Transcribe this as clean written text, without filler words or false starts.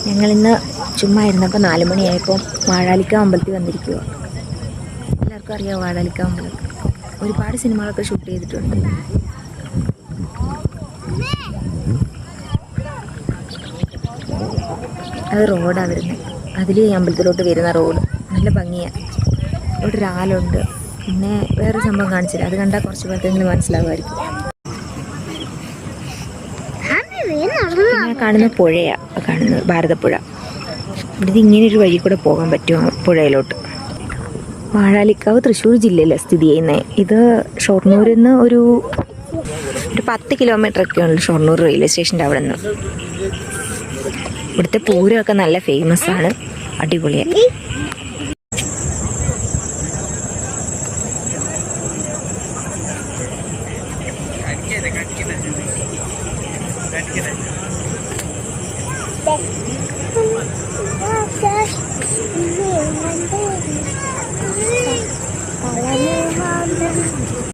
ഞങ്ങളിന്ന് ചുമ്മാ ഇരുന്നപ്പോൾ 4 മണിയായപ്പോൾ വാഴാലിക്കാവ് അമ്പലത്തിൽ വന്നിരിക്കുക. എല്ലാവർക്കും അറിയാം വാഴാലിക്കാവ് അമ്പലം. ഒരുപാട് സിനിമകളൊക്കെ ഷൂട്ട് ചെയ്തിട്ടുണ്ട്. അത് റോഡാണ് വരുന്നത്. അതിൽ ഈ അമ്പലത്തിലോട്ട് വരുന്ന റോഡ് നല്ല ഭംഗിയാണ്. ഇവിടെ ഒരാളുണ്ട്. പിന്നെ വേറൊരു സംഭവം കാണിച്ചില്ല. അത് കണ്ടാൽ കുറച്ച് പേർക്കെങ്കിലും മനസ്സിലാവുമായിരിക്കും. പിന്നെ കാണുന്ന പുഴയാണ് കാണുന്നത്, ഭാരതപ്പുഴ. ഇവിടുന്ന് ഇങ്ങനെയൊരു വഴി കൂടെ പോകാൻ പറ്റുമോ പുഴയിലോട്ട്. വാഴാലിക്കാവ് തൃശ്ശൂർ ജില്ലയിലാണ് സ്ഥിതി ചെയ്യുന്നത്. ഇത് ഷൊർണൂരിൽ നിന്ന് ഒരു 10 കിലോമീറ്ററൊക്കെ ഉണ്ട് ഷൊർണൂർ റെയിൽവേ സ്റ്റേഷൻ്റെ അവിടെ നിന്ന്. ഇവിടുത്തെ പൂരമൊക്കെ നല്ല ഫേമസ് ആണ്, അടിപൊളിയാണ്.